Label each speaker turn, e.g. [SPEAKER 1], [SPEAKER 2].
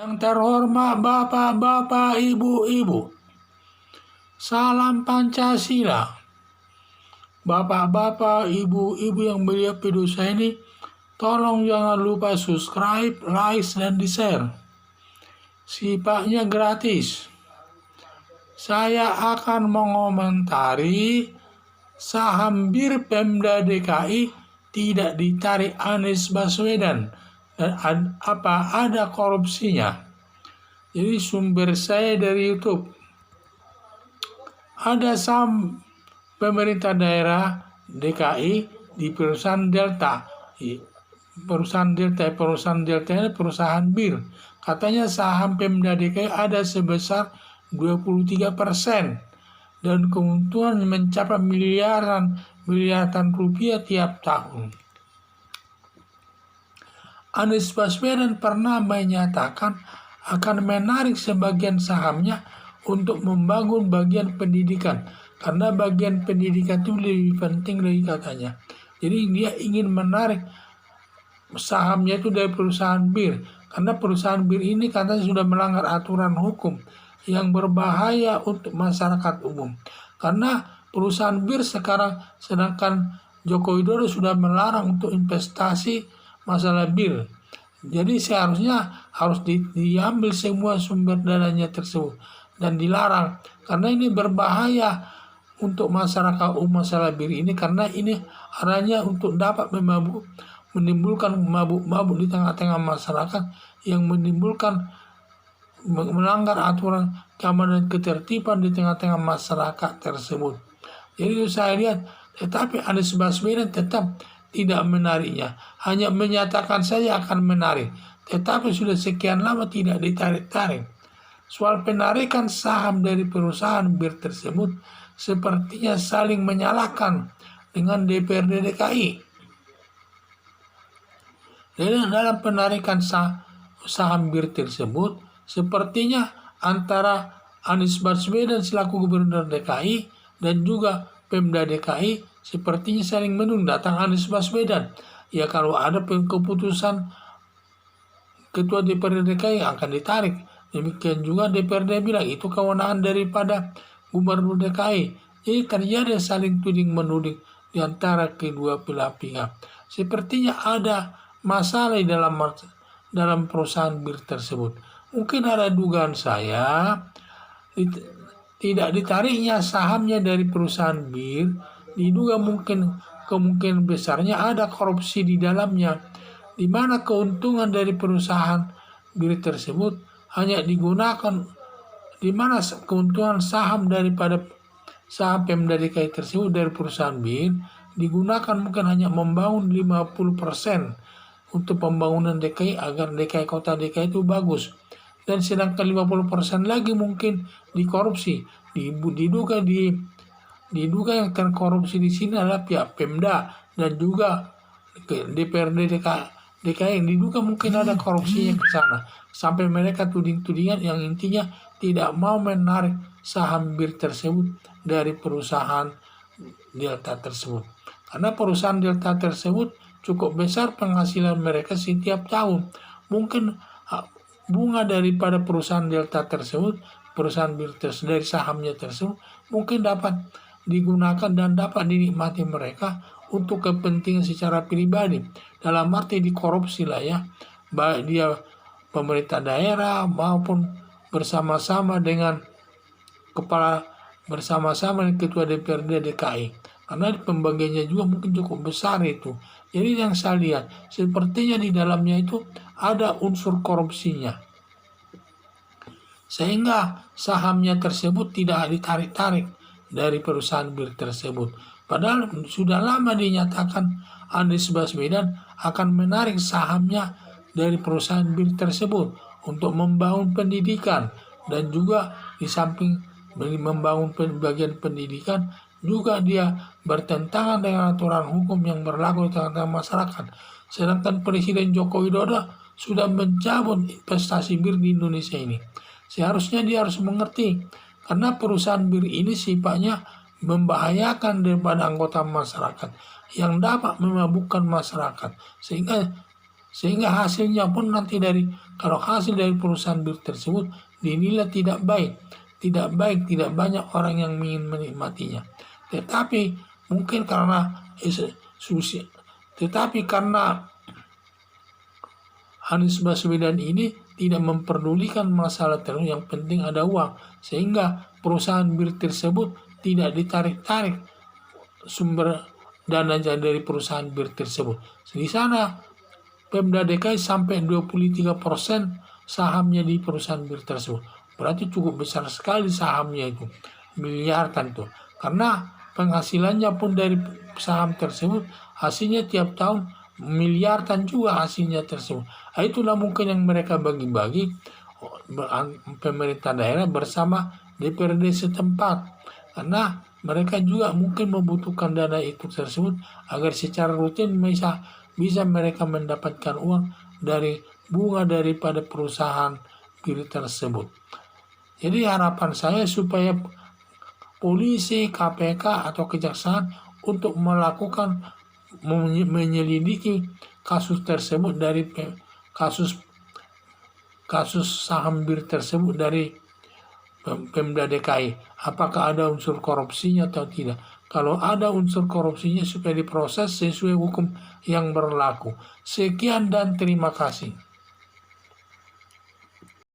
[SPEAKER 1] Yang terhormat Bapak-bapak, Ibu-ibu, salam Pancasila. Bapak-bapak, Ibu-ibu yang melihat video saya ini, tolong jangan lupa subscribe, like, dan di-share. Sifatnya gratis. Saya akan mengomentari saham BIR Pemda DKI tidak ditarik Anies Baswedan dan apa ada korupsinya. Jadi sumber saya dari YouTube. Ada saham pemerintah daerah DKI di perusahaan Delta. Perusahaan Delta ini perusahaan BIR. Katanya saham Pemda DKI ada sebesar 23% dan keuntungan mencapai miliaran rupiah tiap tahun. Anies Baswedan pernah menyatakan akan menarik sebagian sahamnya untuk membangun bagian pendidikan, karena bagian pendidikan itu lebih penting lagi katanya. Jadi dia ingin menarik sahamnya itu dari perusahaan BIR, karena perusahaan BIR ini katanya sudah melanggar aturan hukum yang berbahaya untuk masyarakat umum. Karena perusahaan BIR sekarang, sedangkan Joko Widodo sudah melarang untuk investasi masalah BIR. Jadi seharusnya harus diambil semua sumber dananya tersebut dan dilarang, karena ini berbahaya untuk masyarakat umum masalah BIR ini, karena ini arahnya untuk dapat menimbulkan mabuk-mabuk di tengah-tengah masyarakat yang menimbulkan melanggar aturan keamanan dan ketertiban di tengah-tengah masyarakat tersebut. Jadi saya lihat, tetapi Anies Baswedan tetap tidak menariknya, hanya menyatakan saja akan menarik, tetapi sudah sekian lama tidak ditarik-tarik. Soal penarikan saham dari perusahaan BIR tersebut sepertinya saling menyalahkan dengan DPRD DKI. Dalam penarikan saham BIR tersebut, sepertinya antara Anies Baswedan selaku Gubernur DKI dan juga Pemda DKI sepertinya saling menunggu datang Anies Baswedan. Ya, kalau ada keputusan Ketua DPRD DKI akan ditarik. Demikian juga DPRD bilang itu kewenangan daripada Gubernur DKI. Jadi terjadi saling tuding-menuding di antara kedua belah pihak. Sepertinya ada masalah dalam perusahaan BIR tersebut. Mungkin ada dugaan saya tidak ditariknya sahamnya dari perusahaan BIR, diduga kemungkinan besarnya ada korupsi di dalamnya, di mana keuntungan dari perusahaan BIR tersebut hanya digunakan, di mana keuntungan saham daripada saham Pemda DKI tersebut dari perusahaan BIR digunakan mungkin hanya membangun 50% untuk pembangunan DKI agar DKI kota DKI itu bagus. Dan sedangkan 50% lagi mungkin dikorupsi. Diduga yang terkorupsi di sini adalah pihak Pemda dan juga DPRD DKI yang diduga mungkin ada korupsinya ke sana. Sampai mereka tuding-tudingan yang intinya tidak mau menarik saham BIR tersebut dari perusahaan Delta tersebut. Karena perusahaan Delta tersebut cukup besar penghasilan mereka setiap tahun. Mungkin bunga daripada perusahaan Delta tersebut, perusahaan BIR dari sahamnya tersebut, mungkin dapat digunakan dan dapat dinikmati mereka untuk kepentingan secara pribadi. Dalam arti dikorupsi lah ya, baik dia pemerintah daerah maupun bersama-sama dengan ketua DPRD DKI. Karena pembagiannya juga mungkin cukup besar itu. Jadi yang saya lihat, sepertinya di dalamnya itu ada unsur korupsinya. Sehingga sahamnya tersebut tidak ditarik-tarik dari perusahaan BIR tersebut. Padahal sudah lama dinyatakan Anies Baswedan akan menarik sahamnya dari perusahaan BIR tersebut untuk membangun pendidikan. Dan juga di samping membangun bagian pendidikan, juga dia bertentangan dengan aturan hukum yang berlaku di tengah-tengah masyarakat. Sedangkan Presiden Joko Widodo sudah mencabut investasi BIR di Indonesia ini. Seharusnya dia harus mengerti, karena perusahaan BIR ini sifatnya membahayakan daripada anggota masyarakat yang dapat memabukkan masyarakat. Sehingga sehingga hasilnya pun nanti kalau hasil dari perusahaan bir tersebut dinilai tidak baik, tidak banyak orang yang ingin menikmatinya. Tetapi mungkin karena Anies Baswedan ini tidak memperdulikan masalah tertentu, yang penting ada uang, sehingga perusahaan bir tersebut tidak ditarik-tarik sumber dananya dari perusahaan bir tersebut. Di sana Pemda DKI sampai 23% sahamnya di perusahaan bir tersebut. Berarti cukup besar sekali sahamnya itu, miliaran tuh. Karena penghasilannya pun dari saham tersebut, hasilnya tiap tahun miliaran juga hasilnya tersebut. Itulah mungkin yang mereka bagi-bagi pemerintah daerah bersama DPRD setempat, karena mereka juga mungkin membutuhkan dana itu tersebut agar secara rutin bisa mereka mendapatkan uang dari bunga daripada perusahaan bir tersebut. Jadi harapan saya supaya polisi, KPK atau kejaksaan untuk melakukan menyelidiki kasus tersebut dari kasus saham bir tersebut dari Pemda DKI, apakah ada unsur korupsinya atau tidak. Kalau ada unsur korupsinya supaya diproses sesuai hukum yang berlaku. Sekian dan terima kasih.